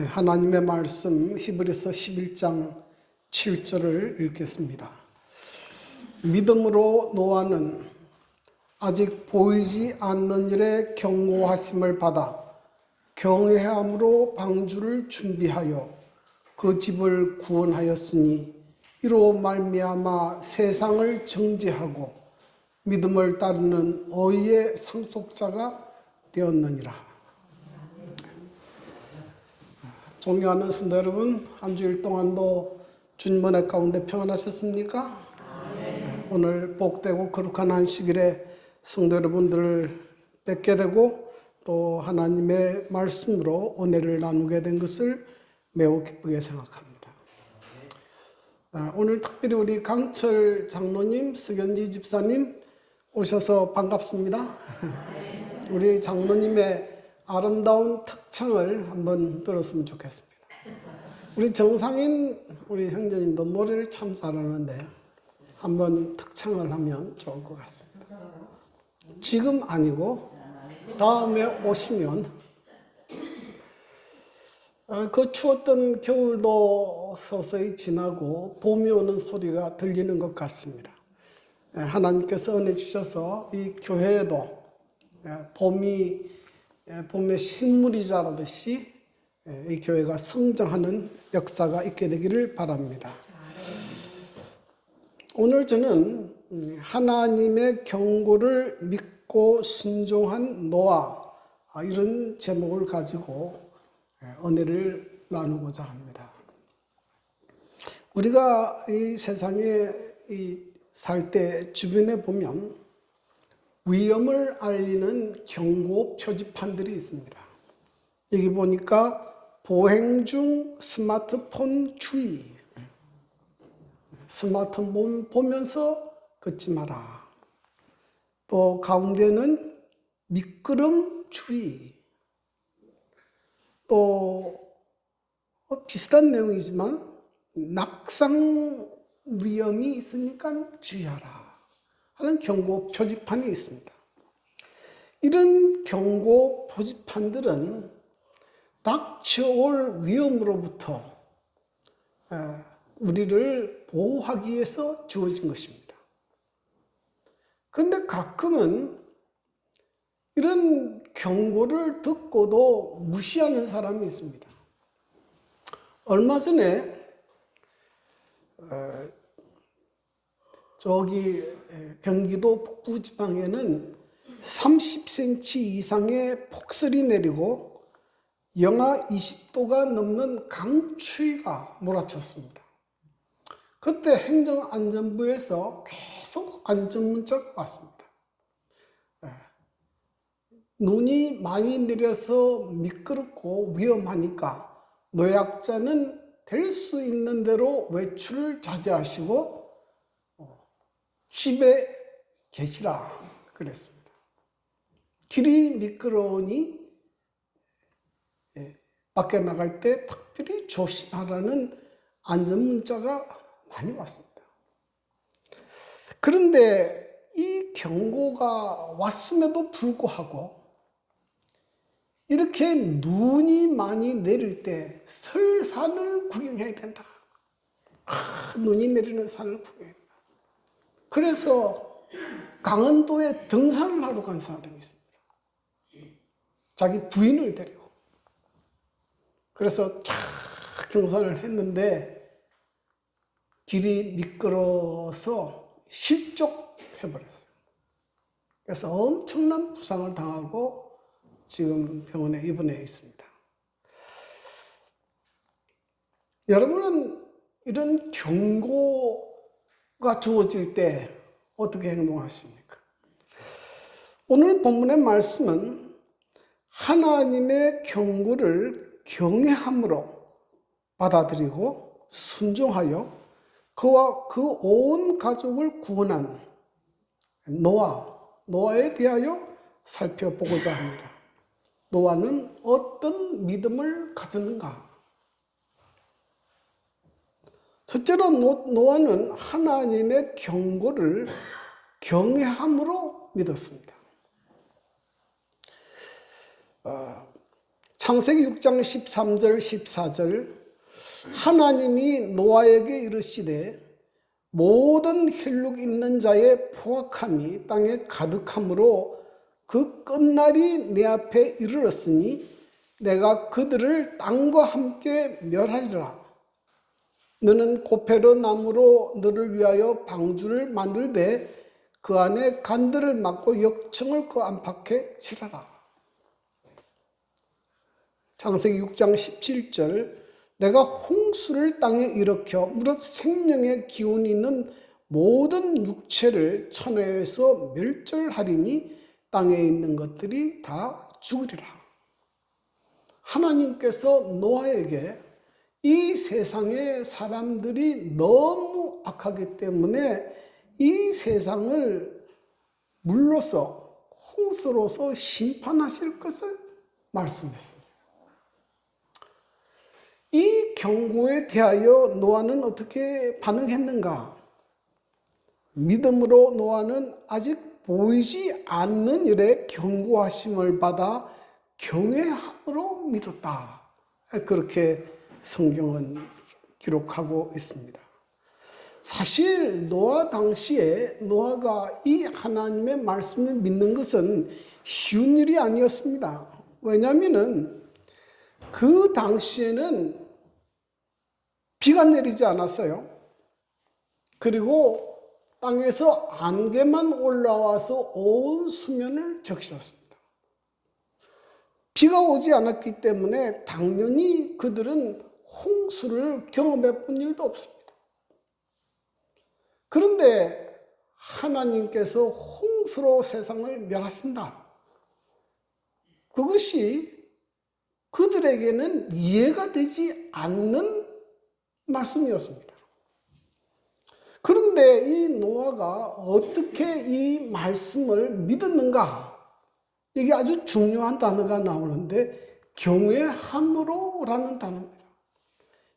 하나님의 말씀 히브리서 11장 7절을 읽겠습니다. 믿음으로 노아는 아직 보이지 않는 일에 경고하심을 받아 경외함으로 방주를 준비하여 그 집을 구원하였으니 이로 말미암아 세상을 정죄하고 믿음을 따르는 의의 상속자가 되었느니라. 존경하는 성도 여러분, 한 주일 동안도 주님 은혜 가운데 평안하셨습니까? 오늘 복되고 거룩한 안식일에 성도 여러분들을 뵙게 되고 또 하나님의 말씀으로 은혜를 나누게 된 것을 매우 기쁘게 생각합니다. 오늘 특별히 우리 강철 장로님, 서견지 집사님 오셔서 반갑습니다. 우리 장로님의 아름다운 특창을 한번 들었으면 좋겠습니다. 우리 정상인 우리 형제님도 노래를 참 잘하는데 한번 특창을 하면 좋을 것 같습니다. 지금 아니고 다음에 오시면 그 추웠던 겨울도 서서히 지나고 봄이 오는 소리가 들리는 것 같습니다. 하나님께서 은혜 주셔서 이 교회에도 봄에 식물이 자라듯이 이 교회가 성장하는 역사가 있게 되기를 바랍니다. 오늘 저는 하나님의 경고를 믿고 순종한 노아, 이런 제목을 가지고 은혜를 나누고자 합니다. 우리가 이 세상에 살 때 주변에 보면 위험을 알리는 경고 표지판들이 있습니다. 여기 보니까 보행 중 스마트폰 주의, 스마트폰 보면서 걷지 마라. 또 가운데는 미끄럼 주의, 또 비슷한 내용이지만 낙상 위험이 있으니까 주의하라 하는 경고 표지판이 있습니다. 이런 경고 표지판들은 닥쳐올 위험으로부터 우리를 보호하기 위해서 주어진 것입니다. 그런데 가끔은 이런 경고를 듣고도 무시하는 사람이 있습니다. 얼마 전에 경기도 북부 지방에는 30cm 이상의 폭설이 내리고 영하 20도가 넘는 강추위가 몰아쳤습니다. 그때 행정안전부에서 계속 안전문자가 왔습니다. 눈이 많이 내려서 미끄럽고 위험하니까 노약자는 될 수 있는 대로 외출을 자제하시고 집에 계시라 그랬습니다. 길이 미끄러우니 밖에 나갈 때 특별히 조심하라는 안전문자가 많이 왔습니다. 그런데 이 경고가 왔음에도 불구하고 이렇게 눈이 많이 내릴 때 설산을 구경해야 된다. 눈이 내리는 산을 구경해야 된다. 그래서 강원도에 등산을 하러 간 사람이 있습니다. 자기 부인을 데리고. 그래서 쫙 등산을 했는데 길이 미끄러워서 실족해버렸어요. 그래서 엄청난 부상을 당하고 지금 병원에 입원해 있습니다. 여러분은 이런 경고가 주어질 때 어떻게 행동하십니까? 오늘 본문의 말씀은 하나님의 경고를 경외함으로 받아들이고 순종하여 그와 그 온 가족을 구원한 노아에 대하여 살펴보고자 합니다. 노아는 어떤 믿음을 가졌는가? 첫째로 노아는 하나님의 경고를 경외함으로 믿었습니다. 창세기 6장 13절 14절 하나님이 노아에게 이르시되 모든 혈육 있는 자의 포악함이 땅에 가득함으로 그 끝날이 내 앞에 이르렀으니 내가 그들을 땅과 함께 멸하리라. 너는 고페르 나무로 너를 위하여 방주를 만들되 그 안에 간들을 막고 역청을 그 안팎에 칠하라. 창세기 6장 17절 내가 홍수를 땅에 일으켜 무릇 생명의 기운이 있는 모든 육체를 천하에서 멸절하리니 땅에 있는 것들이 다 죽으리라. 하나님께서 노아에게 이 세상의 사람들이 너무 악하기 때문에 이 세상을 물로서 홍수로서 심판하실 것을 말씀했습니다. 이 경고에 대하여 노아는 어떻게 반응했는가? 믿음으로 노아는 아직 보이지 않는 일에 경고하심을 받아 경외함으로 믿었다. 그렇게 성경은 기록하고 있습니다. 사실 노아 당시에 노아가 이 하나님의 말씀을 믿는 것은 쉬운 일이 아니었습니다. 왜냐하면 그 당시에는 비가 내리지 않았어요. 그리고 땅에서 안개만 올라와서 온 수면을 적셨습니다. 비가 오지 않았기 때문에 당연히 그들은 홍수를 경험해 본 일도 없습니다. 그런데 하나님께서 홍수로 세상을 멸하신다. 그것이 그들에게는 이해가 되지 않는 말씀이었습니다. 그런데 이 노아가 어떻게 이 말씀을 믿었는가? 이게 아주 중요한 단어가 나오는데 경외함으로라는 단어입니다.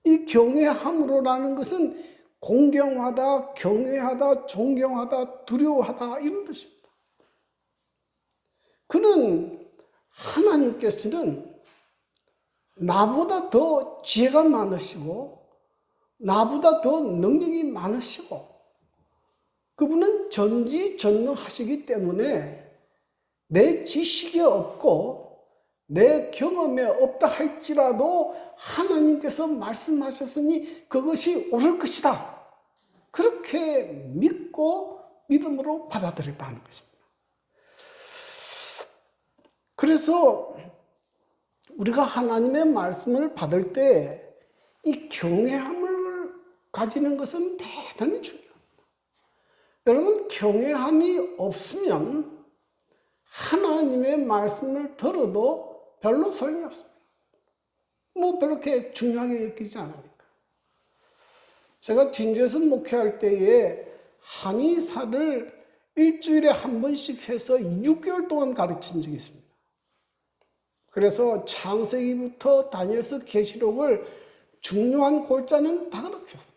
이 경외함으로라는 것은 공경하다, 경외하다, 존경하다, 두려워하다 이런 뜻입니다. 그는 하나님께서는 나보다 더 지혜가 많으시고 나보다 더 능력이 많으시고 그분은 전지전능하시기 때문에 내 지식이 없고 내 경험에 없다 할지라도 하나님께서 말씀하셨으니 그것이 옳을 것이다. 그렇게 믿고 믿음으로 받아들였다는 것입니다. 그래서 우리가 하나님의 말씀을 받을 때 이 경외함을 가지는 것은 대단히 중요합니다. 여러분, 경외함이 없으면 하나님의 말씀을 들어도 별로 소용이 없습니다. 뭐 그렇게 중요하게 여기지 않으니까. 제가 진주에서 목회할 때에 한의사를 일주일에 한 번씩 해서 6개월 동안 가르친 적이 있습니다. 그래서 창세기부터 다니엘서 계시록을 중요한 골자는 다 가르쳤어요.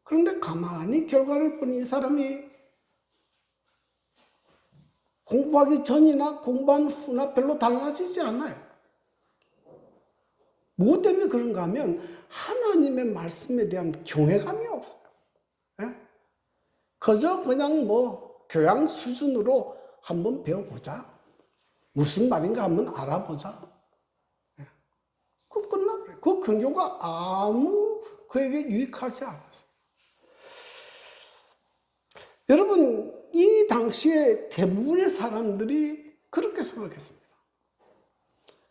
그런데 가만히 결과를 보니 이 사람이 공부하기 전이나 공부한 후나 별로 달라지지 않아요. 뭐 때문에 그런가 하면 하나님의 말씀에 대한 경외감이 없어요. 예? 그저 그냥 뭐 교양 수준으로 한번 배워보자. 무슨 말인가 한번 알아보자. 그 끝나버려요. 그 근교가 아무 그에게 유익하지 않았어요. 여러분, 이 당시에 대부분의 사람들이 그렇게 생각했습니다.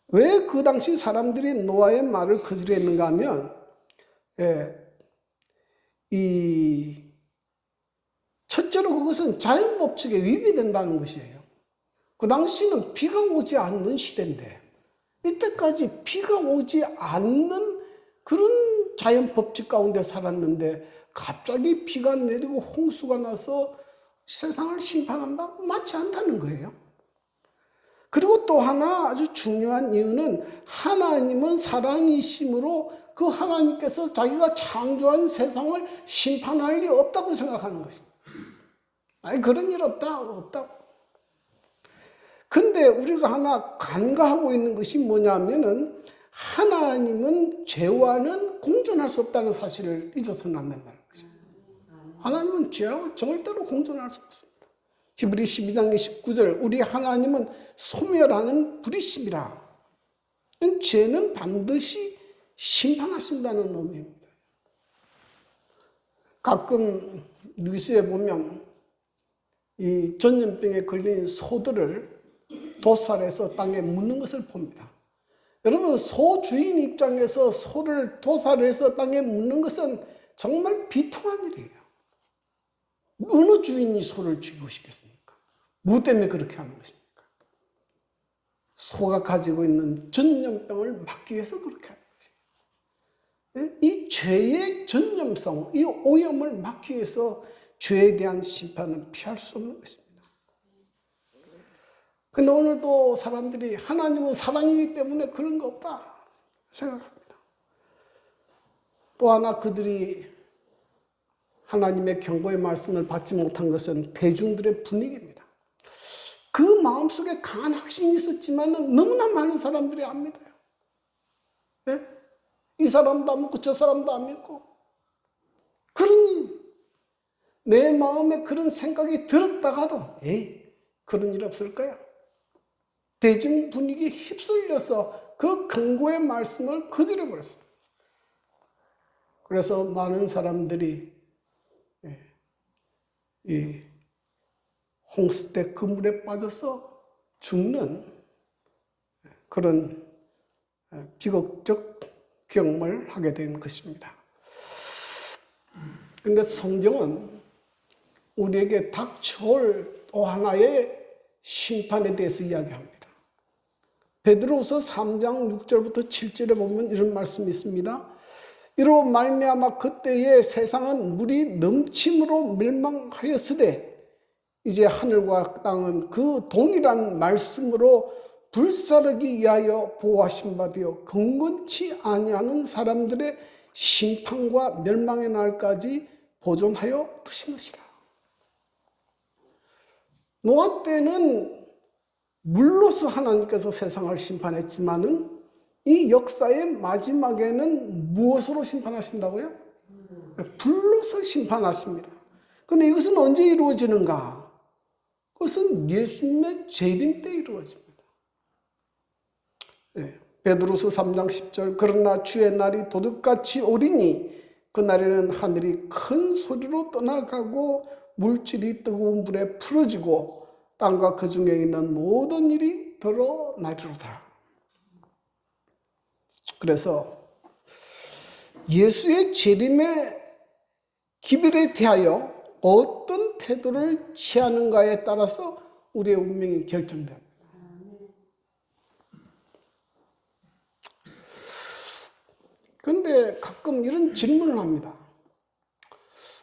왜 그 당시 사람들이 노아의 말을 거절했는가 하면, 첫째로 그것은 자연법칙에 위배된다는 것이에요. 그 당시는 비가 오지 않는 시대인데, 이때까지 비가 오지 않는 그런 자연법칙 가운데 살았는데 갑자기 비가 내리고 홍수가 나서 세상을 심판한다? 맞지 않다는 거예요. 그리고 또 하나 아주 중요한 이유는 하나님은 사랑이심으로 그 하나님께서 자기가 창조한 세상을 심판할 일이 없다고 생각하는 것입니다. 아니 그런 일 없다고. 근데 그런데 우리가 하나 간과하고 있는 것이 뭐냐면은 하나님은 죄와는 공존할 수 없다는 사실을 잊어서는 안 된다는 거죠. 하나님은 죄하고 절대로 공존할 수 없습니다. 히브리 12장 29절 우리 하나님은 소멸하는 불이심이라. 죄는 반드시 심판하신다는 의미입니다. 가끔 뉴스에 보면 이 전염병에 걸린 소들을 도살해서 땅에 묻는 것을 봅니다. 여러분, 소 주인 입장에서 소를 도살해서 땅에 묻는 것은 정말 비통한 일이에요. 어느 주인이 소를 죽이고 싶겠습니까? 뭐 때문에 그렇게 하는 것입니까? 소가 가지고 있는 전염병을 막기 위해서 그렇게 하는 것이에요. 이 죄의 전염성, 이 오염을 막기 위해서 죄에 대한 심판은 피할 수 없는 것입니다. 근데 오늘도 사람들이 하나님은 사랑이기 때문에 그런 거 없다 생각합니다. 또 하나 그들이 하나님의 경고의 말씀을 받지 못한 것은 대중들의 분위기입니다. 그 마음속에 강한 확신이 있었지만 너무나 많은 사람들이 안 믿어요. 네? 이 사람도 안 믿고 저 사람도 안 믿고. 그러니 내 마음에 그런 생각이 들었다가도 그런 일 없을 거야. 대중 분위기에 휩쓸려서 그 경고의 말씀을 거절해버렸어요. 그래서 많은 사람들이 이 홍수때 그물에 빠져서 죽는 그런 비극적 경험을 하게 된 것입니다. 그런데 성경은 우리에게 닥쳐올 또 하나의 심판에 대해서 이야기합니다. 베드로후서 3장 6절부터 7절에 보면 이런 말씀이 있습니다. 이로 말미암아 그때의 세상은 물이 넘침으로 멸망하였으되 이제 하늘과 땅은 그 동일한 말씀으로 불사르기 위하여 보호하신 바 되어 경건치 아니하는 사람들의 심판과 멸망의 날까지 보존하여 두신 것이라. 노아 때는 물로서 하나님께서 세상을 심판했지만은 이 역사의 마지막에는 무엇으로 심판하신다고요? 불로서 심판하십니다. 그런데 이것은 언제 이루어지는가? 그것은 예수님의 재림 때 이루어집니다. 베드로서 3장 10절 그러나 주의 날이 도둑같이 오리니 그날에는 하늘이 큰 소리로 떠나가고 물질이 뜨거운 불에 풀어지고 땅과 그 중에 있는 모든 일이 드러나리로다. 그래서 예수의 재림의 기별에 대하여 어떤 태도를 취하는가에 따라서 우리의 운명이 결정됩니다. 그런데 가끔 이런 질문을 합니다.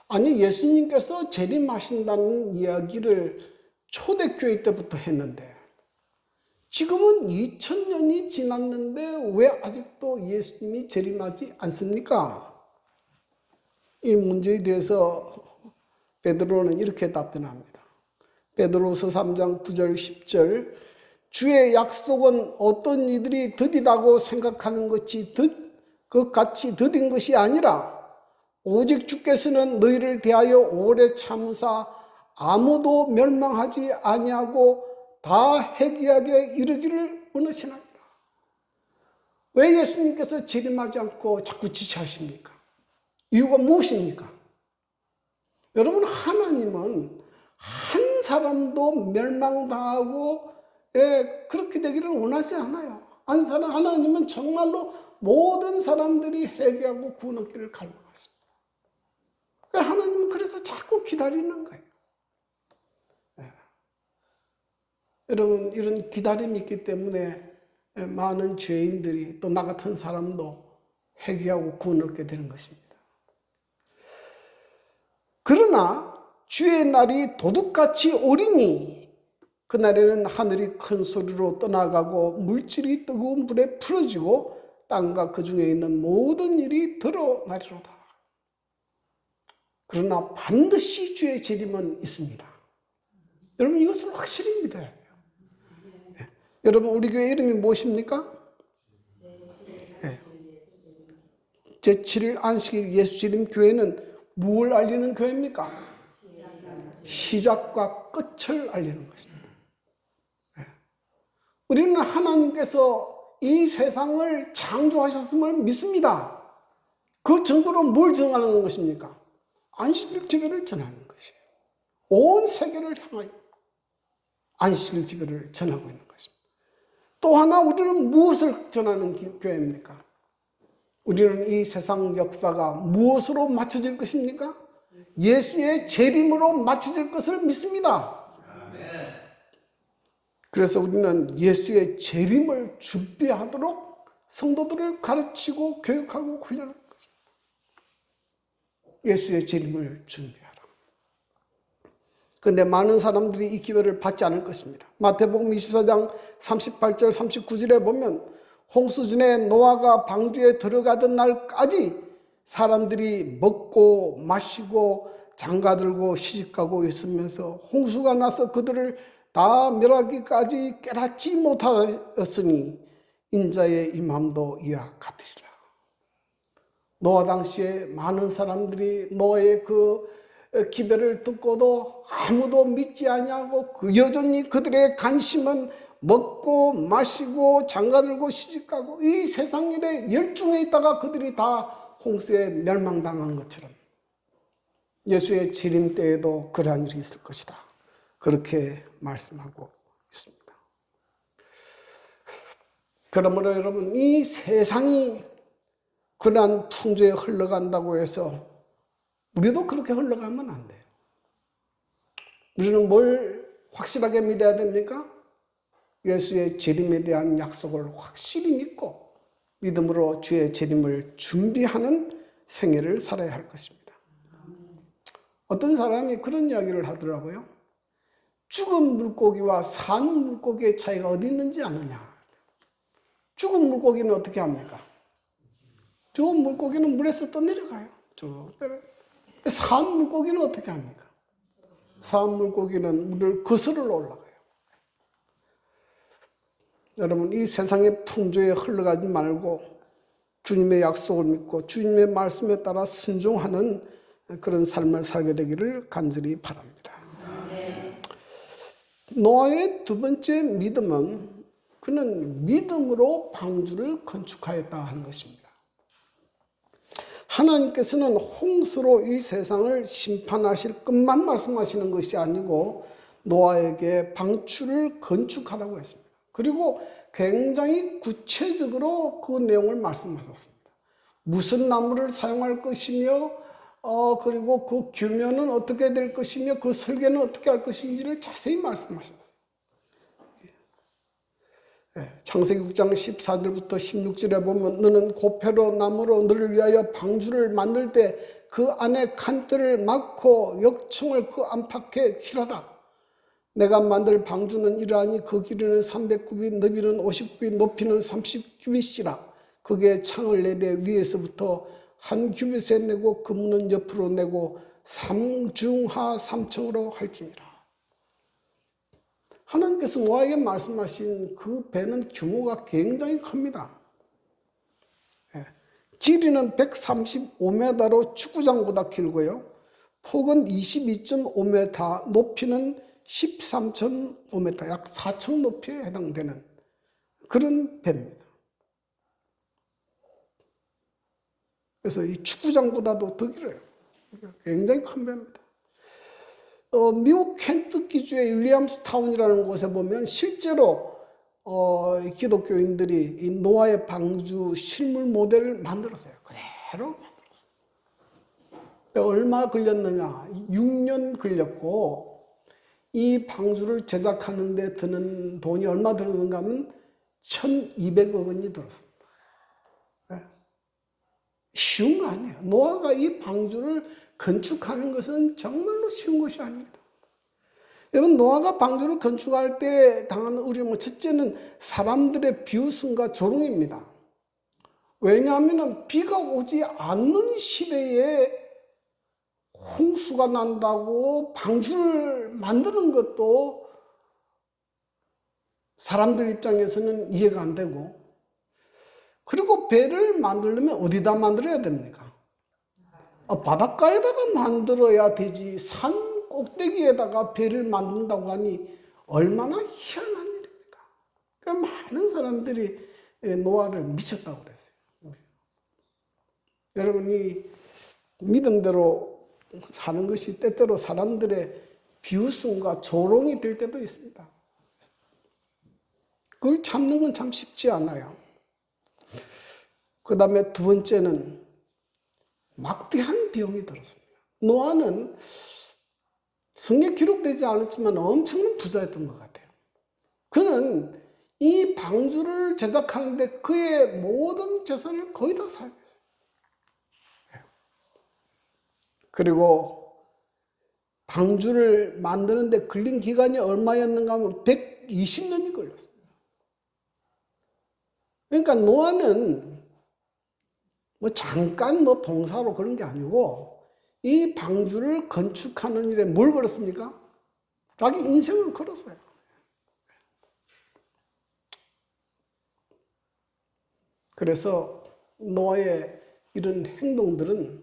아니, 예수님께서 재림하신다는 이야기를 초대교회 때부터 했는데 지금은 2000년이 지났는데 왜 아직도 예수님이 재림하지 않습니까? 이 문제에 대해서 베드로는 이렇게 답변합니다. 베드로서 3장 9절 10절 주의 약속은 어떤 이들이 더디다고 생각하는 것 같이 더딘 것이 아니라 오직 주께서는 너희를 대하여 오래 참으사 아무도 멸망하지 아니하고 다 회개하게 이르기를 원하시나니라. 왜 예수님께서 재림하지 않고 자꾸 지체하십니까? 이유가 무엇입니까? 여러분, 하나님은 한 사람도 멸망당하고 그렇게 되기를 원하지 않아요. 하나님은 정말로 모든 사람들이 회개하고 구원 얻기를 갈망하십니다. 하나님은 그래서 자꾸 기다리는 거예요. 여러분, 이런 기다림이 있기 때문에 많은 죄인들이 또 나 같은 사람도 회개하고 구원 얻게 되는 것입니다. 그러나 주의 날이 도둑같이 오리니 그날에는 하늘이 큰 소리로 떠나가고 물질이 뜨거운 불에 풀어지고 땅과 그 중에 있는 모든 일이 드러나리로다. 그러나 반드시 주의 재림은 있습니다. 여러분, 이것을 확실히 믿어야 해요. 여러분 우리 교회 이름이 무엇입니까? 네. 제7일 안식일 예수지림 교회는 무엇을 알리는 교회입니까? 시작과 끝을 알리는 것입니다. 네. 우리는 하나님께서 이 세상을 창조하셨음을 믿습니다. 그 정도로 뭘 전하는 것입니까? 안식일 기별을 전하는 것이에요. 온 세계를 향하여 안식일 기별을 전하고 있는 것입니다. 또 하나 우리는 무엇을 전하는 교회입니까? 우리는 이 세상 역사가 무엇으로 맞춰질 것입니까? 예수의 재림으로 맞춰질 것을 믿습니다. 그래서 우리는 예수의 재림을 준비하도록 성도들을 가르치고 교육하고 훈련하는 것입니다. 예수의 재림을 준비하라. 그런데 많은 사람들이 이 기회를 받지 않을 것입니다. 마태복음 24장 38절 39절에 보면 홍수전에 노아가 방주에 들어가던 날까지 사람들이 먹고 마시고 장가들고 시집가고 있으면서 홍수가 나서 그들을 다 멸하기까지 깨닫지 못하였으니 인자의 임함도 이와 같으리라. 노아 당시에 많은 사람들이 노아의 그 기별을 듣고도 아무도 믿지 아니하고 그 여전히 그들의 관심은 먹고 마시고 장가들고 시집가고 이 세상 일에 열중해 있다가 그들이 다 홍수에 멸망당한 것처럼 예수의 재림 때에도 그러한 일이 있을 것이다. 그렇게 말씀하고 있습니다. 그러므로 여러분 이 세상이 그러한 풍조에 흘러간다고 해서 우리도 그렇게 흘러가면 안 돼요. 우리는 뭘 확실하게 믿어야 됩니까? 예수의 재림에 대한 약속을 확실히 믿고 믿음으로 주의 재림을 준비하는 생애를 살아야 할 것입니다. 어떤 사람이 그런 이야기를 하더라고요. 죽은 물고기와 산 물고기의 차이가 어디 있는지 아느냐. 죽은 물고기는 어떻게 합니까? 죽은 물고기는 물에서 떠내려가요. 쭉 내려. 산 물고기는 어떻게 합니까? 산 물고기는 물을 거슬러 올라가요. 여러분 이 세상의 풍조에 흘러가지 말고 주님의 약속을 믿고 주님의 말씀에 따라 순종하는 그런 삶을 살게 되기를 간절히 바랍니다. 노아의 두 번째 믿음은 그는 믿음으로 방주를 건축하였다 하는 것입니다. 하나님께서는 홍수로 이 세상을 심판하실 것만 말씀하시는 것이 아니고 노아에게 방주를 건축하라고 했습니다. 그리고 굉장히 구체적으로 그 내용을 말씀하셨습니다. 무슨 나무를 사용할 것이며 그리고 그 규모는 어떻게 될 것이며 그 설계는 어떻게 할 것인지를 자세히 말씀하셨어요. 창세기 6장 14절부터 16절에 보면 너는 고페로 나무로 너를 위하여 방주를 만들 때 그 안에 칸들을 막고 역청을 그 안팎에 칠하라. 내가 만들 방주는 이러하니 그 길이는 300규빗, 너비는 50규빗, 높이는 30규빗이라. 그게 창을 내되 위에서부터 한 규빗에 내고 그 문은 옆으로 내고 삼중하 삼층으로 할지니라. 하나님께서 노아에게 말씀하신 그 배는 규모가 굉장히 큽니다. 길이는 135m로 축구장보다 길고요. 폭은 22.5m, 높이는 13.5m, 약 4층 높이에 해당되는 그런 배입니다. 그래서 이 축구장보다도 더 길어요. 굉장히 큰 배입니다. 미국 켄터키주의 윌리엄스타운이라는 곳에 보면 실제로 기독교인들이 이 노아의 방주 실물 모델을 만들었어요. 그대로 만들었어요. 얼마 걸렸느냐? 6년 걸렸고 이 방주를 제작하는 데 드는 돈이 얼마 들었는가 하면 1,200억 원이 들었습니다. 쉬운 거 아니에요. 노아가 이 방주를 건축하는 것은 정말로 쉬운 것이 아닙니다. 여러분 노아가 방주를 건축할 때 당하는 어려움은 첫째는 사람들의 비웃음과 조롱입니다. 왜냐하면 비가 오지 않는 시대에 홍수가 난다고 방주를 만드는 것도 사람들 입장에서는 이해가 안 되고, 그리고 배를 만들려면 어디다 만들어야 됩니까? 바닷가에다가 만들어야 되지 산 꼭대기에다가 배를 만든다고 하니 얼마나 희한한 일입니까? 그러니까 많은 사람들이 노아를 미쳤다고 그랬어요. 여러분이 믿음대로 사는 것이 때때로 사람들의 비웃음과 조롱이 될 때도 있습니다. 그걸 참는 건 참 쉽지 않아요. 그 다음에 두 번째는 막대한 비용이 들었습니다. 노아는 성경에 기록되지 않았지만 엄청난 부자였던 것 같아요. 그는 이 방주를 제작하는데 그의 모든 재산을 거의 다 사용했어요. 그리고 방주를 만드는데 걸린 기간이 얼마였는가 하면 120년이 걸렸습니다. 그러니까 노아는 잠깐 봉사로 그런 게 아니고 이 방주를 건축하는 일에 뭘 걸었습니까? 자기 인생을 걸었어요. 그래서 노아의 이런 행동들은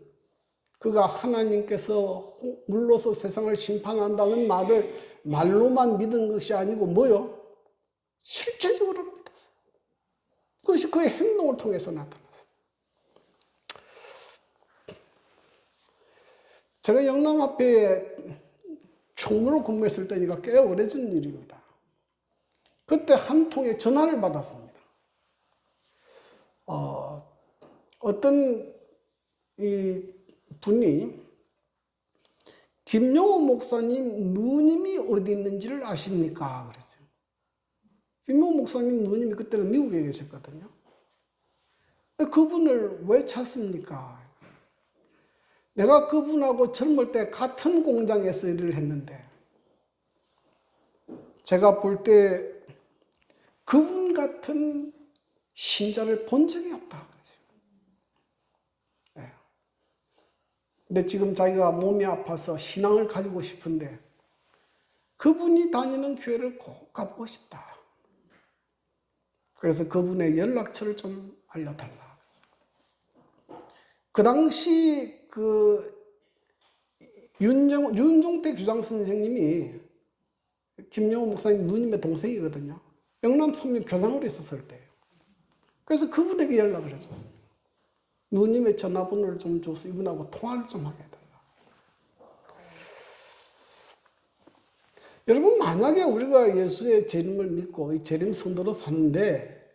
그가 하나님께서 물로서 세상을 심판한다는 말을 말로만 믿은 것이 아니고 뭐요? 실제적으로 믿었어요. 그것이 그의 행동을 통해서 나타났어요. 제가 영남 앞에 총무로 근무했을 때니까 꽤 오래전 일입니다. 그때 한 통의 전화를 받았습니다. 어떤 이 분이 김용호 목사님 누님이 어디 있는지를 아십니까? 그랬어요. 김용호 목사님 누님이 그때는 미국에 계셨거든요. 그분을 왜 찾습니까? 내가 그분하고 젊을 때 같은 공장에서 일을 했는데 제가 볼 때 그분 같은 신자를 본 적이 없다. 네. 근데 지금 자기가 몸이 아파서 신앙을 가지고 싶은데 그분이 다니는 교회를 꼭 가보고 싶다. 그래서 그분의 연락처를 좀 알려달라. 그 당시 윤종택 주장 선생님이 김영호 목사님 누님의 동생이거든요. 영남 삼림 교장으로 있었을 때예요. 그래서 그분에게 연락을 했었어요. 누님의 전화번호를 좀 줘서 이분하고 통화를 좀 하게 해달라. 여러분, 만약에 우리가 예수의 재림을 믿고 이 재림 성도로 사는데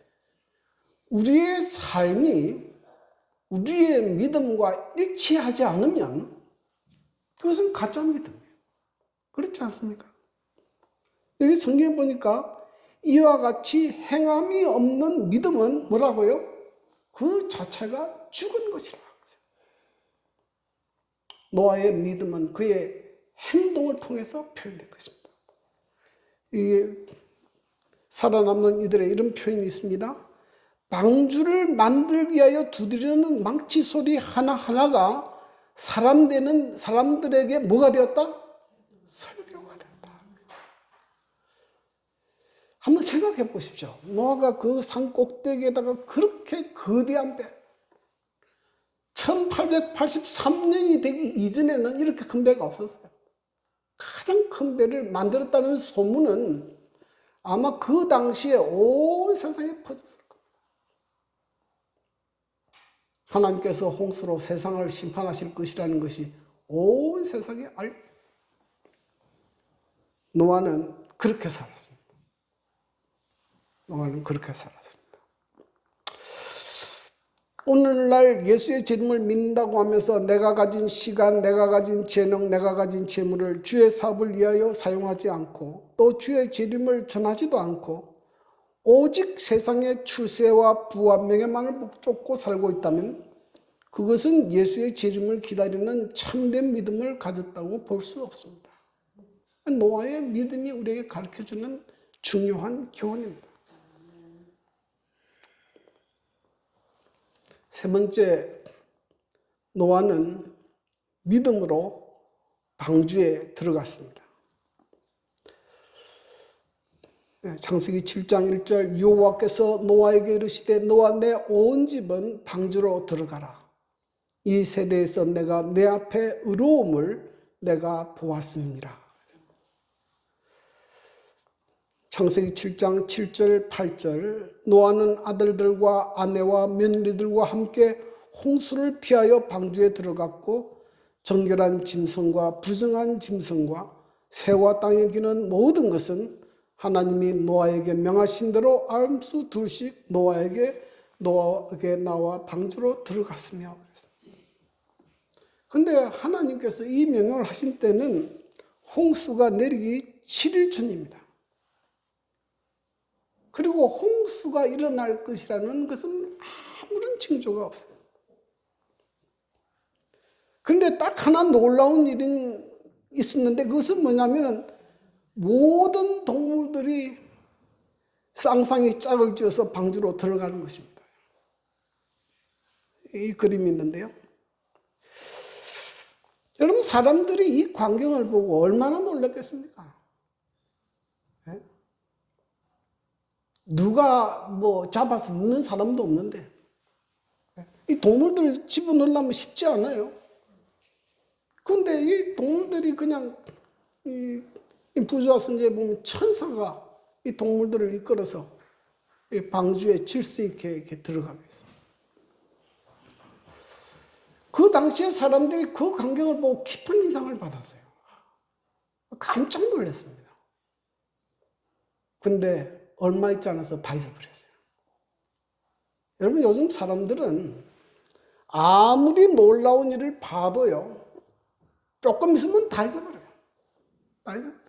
우리의 삶이 우리의 믿음과 일치하지 않으면 그것은 가짜 믿음이에요. 그렇지 않습니까? 여기 성경에 보니까 이와 같이 행함이 없는 믿음은 뭐라고요? 그 자체가 죽은 것이라고 하죠. 노아의 믿음은 그의 행동을 통해서 표현된 것입니다. 이 살아남는 이들의 이런 표현이 있습니다. 방주를 만들기 위하여 두드리는 망치 소리 하나하나가 사람들에게 뭐가 되었다? 설교가 되었다. 한번 생각해 보십시오. 노아가 그 산 꼭대기에다가 그렇게 거대한 배, 1883년이 되기 이전에는 이렇게 큰 배가 없었어요. 가장 큰 배를 만들었다는 소문은 아마 그 당시에 온 세상에 퍼졌을 겁니다. 하나님께서 홍수로 세상을 심판하실 것이라는 것이 온 세상에 알려졌어요. 노아는 그렇게 살았습니다. 노아는 그렇게 살았습니다. 오늘날 예수의 재림을 믿는다고 하면서 내가 가진 시간, 내가 가진 재능, 내가 가진 재물을 주의 사업을 위하여 사용하지 않고 또 주의 재림을 전하지도 않고 오직 세상의 추세와 부와 명예만을 쫓고 살고 있다면 그것은 예수의 재림을 기다리는 참된 믿음을 가졌다고 볼 수 없습니다. 노아의 믿음이 우리에게 가르쳐주는 중요한 교훈입니다. 세 번째, 노아는 믿음으로 방주에 들어갔습니다. 창세기 7장 1절 여호와께서 노아에게 이르시되 너와 내 온 집은 방주로 들어가라. 이 세대에서 내가 내 앞에 의로움을 내가 보았습니다. 창세기 7장 7절 8절 노아는 아들들과 아내와 며느리들과 함께 홍수를 피하여 방주에 들어갔고 정결한 짐승과 부정한 짐승과 새와 땅에 기는 모든 것은 하나님이 노아에게 명하신 대로 암수 둘씩 노아에게 나와 방주로 들어갔으며. 그런데 하나님께서 이 명령을 하신 때는 홍수가 내리기 7일 전입니다. 그리고 홍수가 일어날 것이라는 것은 아무런 징조가 없어요. 그런데 딱 하나 놀라운 일이 있었는데 그것은 뭐냐면 모든 동물들이 쌍쌍이 짝을 지어서 방주로 들어가는 것입니다. 이 그림이 있는데요. 여러분, 사람들이 이 광경을 보고 얼마나 놀랐겠습니까? 네? 누가 뭐 잡아서 넣는 사람도 없는데 이 동물들 집어넣으려면 쉽지 않아요. 그런데 이 동물들이 그냥 이 부조화 선지에 보면 천사가 이 동물들을 이끌어서 이 방주에 질서 있게 이렇게 들어가게 했어요. 그 당시에 사람들이 그 광경을 보고 깊은 인상을 받았어요. 깜짝 놀랐습니다. 근데 얼마 있지 않아서 다 잊어버렸어요. 여러분, 요즘 사람들은 아무리 놀라운 일을 봐도요, 조금 있으면 다 잊어버려요. 다 잊어버려요.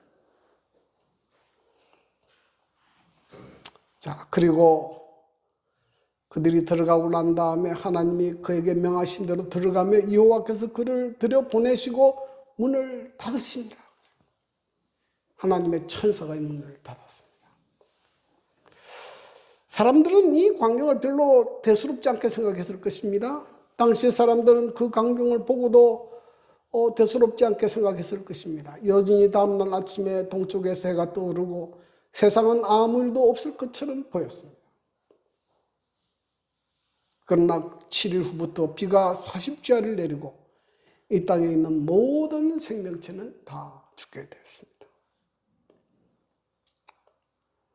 자, 그리고 그들이 들어가고 난 다음에 하나님이 그에게 명하신 대로 들어가며 여호와께서 그를 들여보내시고 문을 닫으시니라. 하나님의 천사가 이 문을 닫았습니다. 사람들은 이 광경을 별로 대수롭지 않게 생각했을 것입니다. 당시의 사람들은 그 광경을 보고도 대수롭지 않게 생각했을 것입니다. 여전히 다음날 아침에 동쪽에서 해가 떠오르고 세상은 아무 일도 없을 것처럼 보였습니다. 그러나 7일 후부터 비가 40주야를 내리고 이 땅에 있는 모든 생명체는 다 죽게 되었습니다.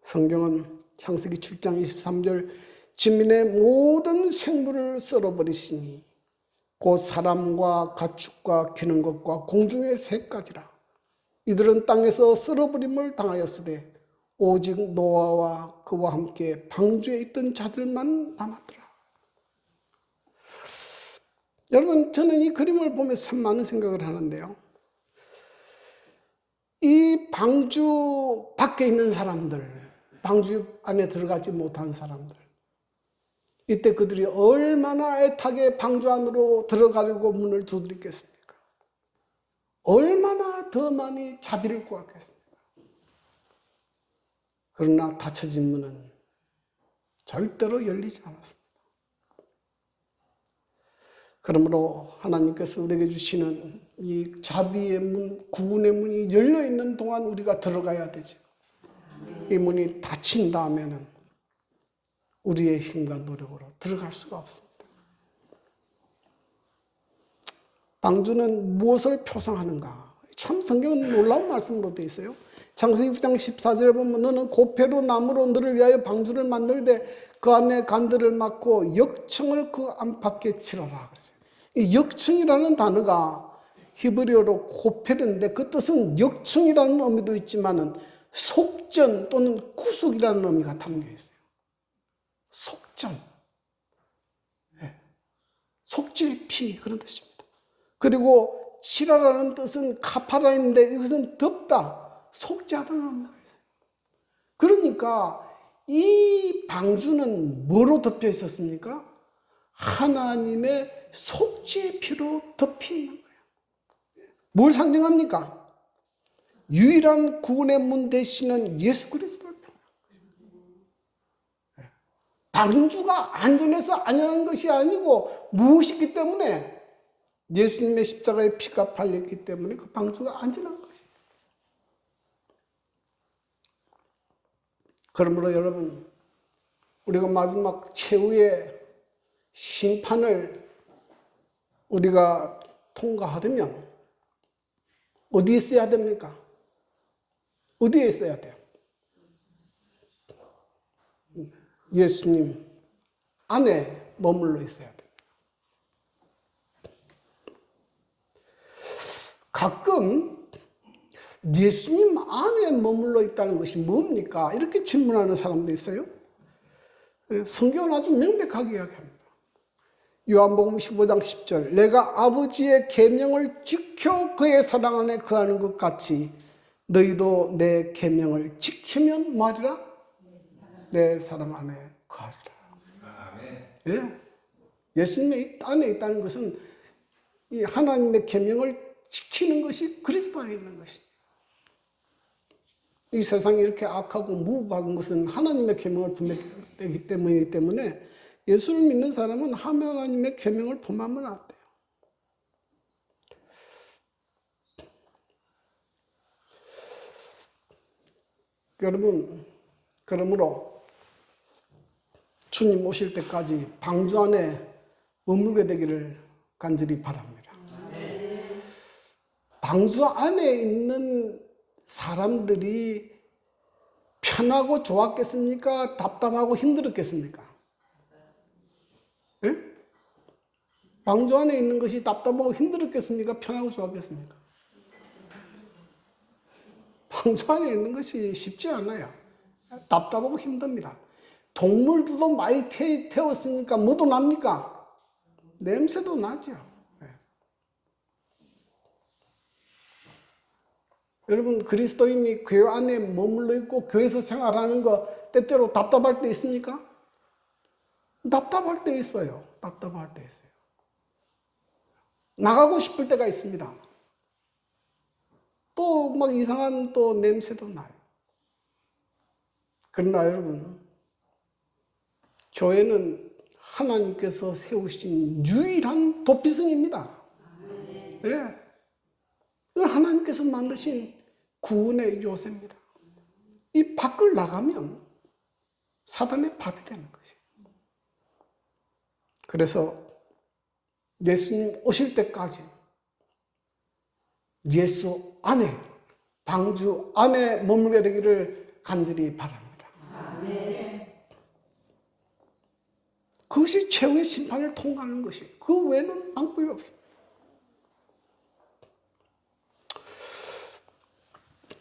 성경은 창세기 7장 23절 지민의 모든 생물을 썰어버리시니 곧 사람과 가축과 기는 것과 공중의 새까지라. 이들은 땅에서 썰어버림을 당하였으되 오직 노아와 그와 함께 방주에 있던 자들만 남았더라. 여러분, 저는 이 그림을 보면서 참 많은 생각을 하는데요. 이 방주 밖에 있는 사람들, 방주 안에 들어가지 못한 사람들, 이때 그들이 얼마나 애타게 방주 안으로 들어가려고 문을 두드렸겠습니까? 얼마나 더 많이 자비를 구하겠습니까? 그러나 닫혀진 문은 절대로 열리지 않았습니다. 그러므로 하나님께서 우리에게 주시는 이 자비의 문, 구원의 문이 열려있는 동안 우리가 들어가야 되죠. 이 문이 닫힌 다음에는 우리의 힘과 노력으로 들어갈 수가 없습니다. 방주는 무엇을 표상하는가? 참 성경은 놀라운 말씀으로 되어 있어요. 창세기 6장 14절에 보면 너는 고패로 나무로 너를 위하여 방주를 만들되 그 안에 간들을 막고 역청을 그 안팎에 치러라. 이 역청이라는 단어가 히브리어로 고패인데 그 뜻은 역청이라는 의미도 있지만은 속전 또는 구속이라는 의미가 담겨 있어요. 속전, 속죄의 피, 그런 뜻입니다. 그리고 치라라는 뜻은 카파라인데 이것은 덮다, 속죄하다는 의미가 있어요. 그러니까 이 방주는 뭐로 덮여 있었습니까? 하나님의 속죄의 피로 덮여 있는 거예요. 뭘 상징합니까? 유일한 구원의 문 되시는 예수 그리스도를 방주가 안전해서 안전한 것이 아니고 무엇이기 때문에 예수님의 십자가의 피가 발렸기 때문에 그 방주가 안전한 것이에요. 그러므로 여러분, 우리가 마지막 최후의 심판을 우리가 통과하려면 어디에 있어야 됩니까? 어디에 있어야 돼요? 예수님 안에 머물러 있어야 돼요. 가끔 예수님 안에 머물러 있다는 것이 뭡니까? 이렇게 질문하는 사람도 있어요. 성경은 아주 명백하게 이야기합니다. 요한복음 15장 10절, 내가 아버지의 계명을 지켜 그의 사랑 안에 거하는 것 같이 너희도 내 계명을 지키면 말이라 내 사랑 안에 거하리라. 예? 예수님의 안에 있다는 것은 이 하나님의 계명을 지키는 것이 그리스도 안에 있는 것입니다. 이 세상이 이렇게 악하고 무법한 것은 하나님의 계명을 분별하기 때문이기 때문에 예수를 믿는 사람은 하나님의 계명을 범하면 안 돼요. 여러분, 그러므로 주님 오실 때까지 방주 안에 머물게 되기를 간절히 바랍니다. 방주 안에 있는 사람들이 편하고 좋았겠습니까? 답답하고 힘들었겠습니까? 예? 방주 안에 있는 것이 답답하고 힘들었겠습니까? 편하고 좋았겠습니까? 방주 안에 있는 것이 쉽지 않아요. 답답하고 힘듭니다. 동물들도 많이 태웠으니까 뭐도 납니까? 냄새도 나죠. 예. 여러분, 그리스도인이 교회 안에 머물러 있고 교회에서 생활하는 거 때때로 답답할 때 있습니까? 답답할 때 있어요. 답답할 때 있어요. 나가고 싶을 때가 있습니다. 또 막 이상한 또 냄새도 나요. 그러나 여러분, 교회는 하나님께서 세우신 유일한 도피성입니다. 예. 하나님께서 만드신 구원의 요새입니다. 이 밖을 나가면 사단의 밥이 되는 것이에요. 그래서 예수님 오실 때까지 예수 안에, 방주 안에 머물게 되기를 간절히 바랍니다. 그것이 최후의 심판을 통과하는 것이에요. 그 외에는 방법이 없습니다.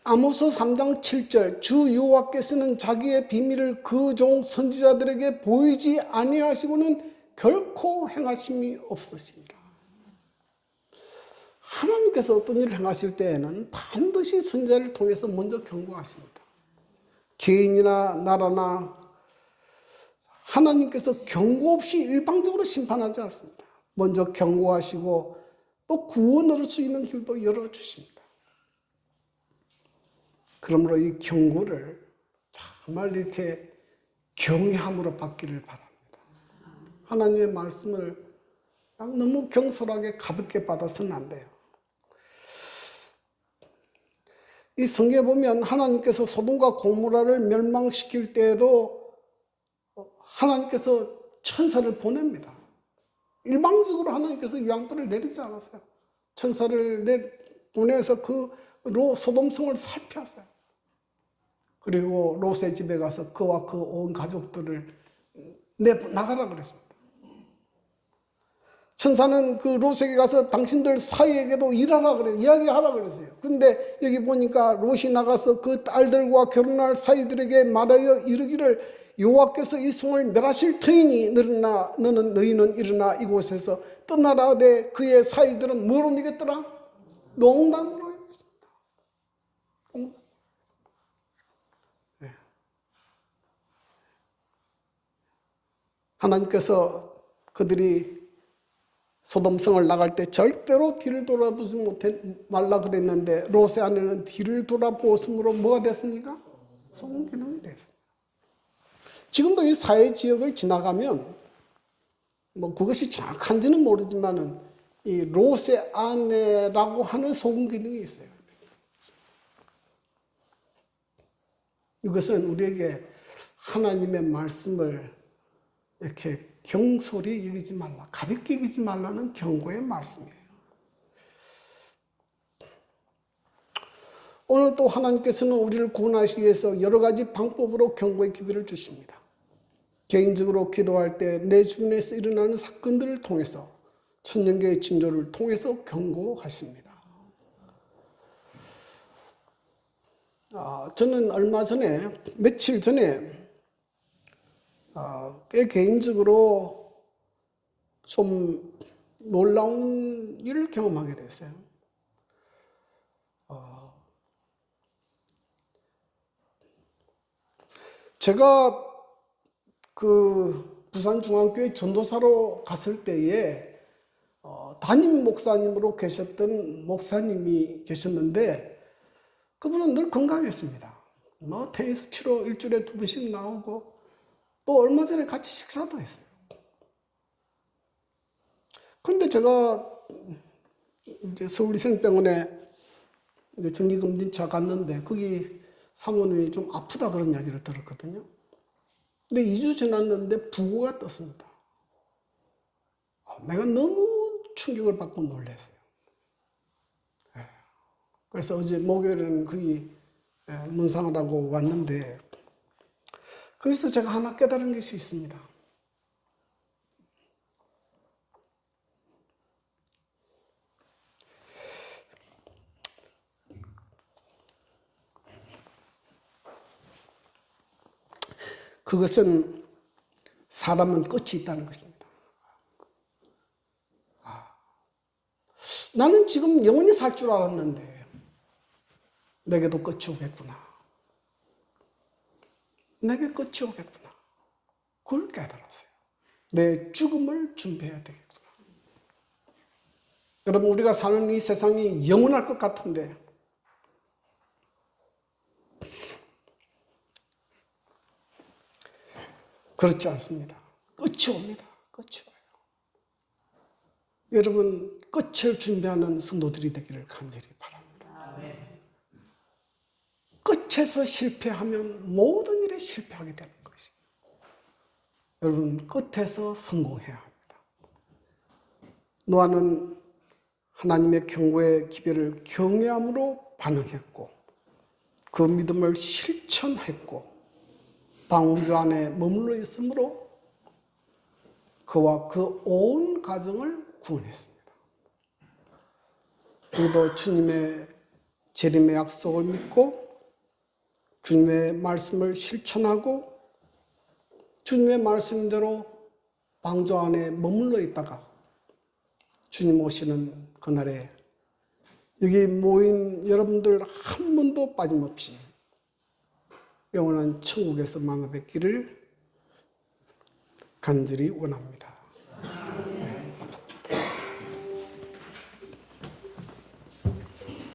아모스 3장 7절, 주 여호와께서는 자기의 비밀을 그 종 선지자들에게 보이지 아니하시고는 결코 행하심이 없으십니다. 하나님께서 어떤 일을 행하실 때에는 반드시 선지자를 통해서 먼저 경고하십니다. 개인이나 나라나 하나님께서 경고 없이 일방적으로 심판하지 않습니다. 먼저 경고하시고 또 구원 얻을 수 있는 길도 열어주십니다. 그러므로 이 경고를 정말 이렇게 경외함으로 받기를 바랍니다. 하나님의 말씀을 너무 경솔하게 가볍게 받아서는 안 돼요. 이 성경에 보면 하나님께서 소돔과 고모라를 멸망시킬 때에도 하나님께서 천사를 보냅니다. 일방적으로 하나님께서 유황불을 내리지 않았어요. 천사를 보내서 그 소돔성을 살펴왔어요. 그리고 롯의 집에 가서 그와 그 온 가족들을 나가라 그랬습니다. 천사는 그 롯에게 가서 당신들 사이에게도 일하라 그래, 이야기하라 그랬어요. 근데 여기 보니까 롯이 나가서 그 딸들과 결혼할 사이들에게 말하여 이르기를 여호와께서 이 성을 멸하실 터이니 너희는 일어나 이곳에서 떠나라 하되 그의 사이들은 뭐로 이겼더라? 농담으로 이겼습니다. 네. 하나님께서 그들이 소돔성을 나갈 때 절대로 뒤를 돌아보지 말라 그랬는데 롯의 아내는 뒤를 돌아보았으므로 뭐가 됐습니까? 송기둥이 됐습니다. 지금도 이 사회 지역을 지나가면 뭐 그것이 정확한지는 모르지만은 이 롯의 아내라고 하는 소금 기둥이 있어요. 이것은 우리에게 하나님의 말씀을 이렇게 경솔히 여기지 말라, 가볍게 여기지 말라는 경고의 말씀이에요. 오늘 또 하나님께서는 우리를 구원하시기 위해서 여러 가지 방법으로 경고의 기회를 주십니다. 개인적으로 기도할 때 내 주변에서 일어나는 사건들을 통해서, 천년계의 징조를 통해서 경고하십니다. 저는 얼마 전에, 며칠 전에 꽤 개인적으로 좀 놀라운 일을 경험하게 됐어요. 제가 그 부산중앙교회 전도사로 갔을 때에 담임 목사님으로 계셨던 목사님이 계셨는데, 그분은 늘 건강했습니다. 뭐 테니스 치러 일주일에 2번씩 나오고, 또 얼마 전에 같이 식사도 했어요. 근데 제가 이제 서울위생병원에 정기검진차 갔는데, 거기 사모님이 좀 아프다 그런 이야기를 들었거든요. 근데 2주 지났는데 부고가 떴습니다. 내가 너무 충격을 받고 놀랐어요. 그래서 어제 목요일에는 거기 문상을 하고 왔는데, 거기서 제가 하나 깨달은 것이 있습니다. 그것은 사람은 끝이 있다는 것입니다. 나는 지금 영원히 살 줄 알았는데 내게도 끝이 오겠구나. 내게 끝이 오겠구나. 그걸 깨달았어요. 내 죽음을 준비해야 되겠구나. 여러분, 우리가 사는 이 세상이 영원할 것 같은데 그렇지 않습니다. 끝이 옵니다. 끝이 와요. 여러분, 끝을 준비하는 성도들이 되기를 간절히 바랍니다. 끝에서 실패하면 모든 일에 실패하게 되는 것이. 여러분, 끝에서 성공해야 합니다. 노아는 하나님의 경고의 기별을 경외함으로 반응했고, 그 믿음을 실천했고, 방주 안에 머물러 있으므로 그와 그 온 가정을 구원했습니다. 우리도 주님의 재림의 약속을 믿고 주님의 말씀을 실천하고 주님의 말씀대로 방주 안에 머물러 있다가 주님 오시는 그날에 여기 모인 여러분들 한 번도 빠짐없이 영원한 천국에서 만나 뵙기를 간절히 원합니다.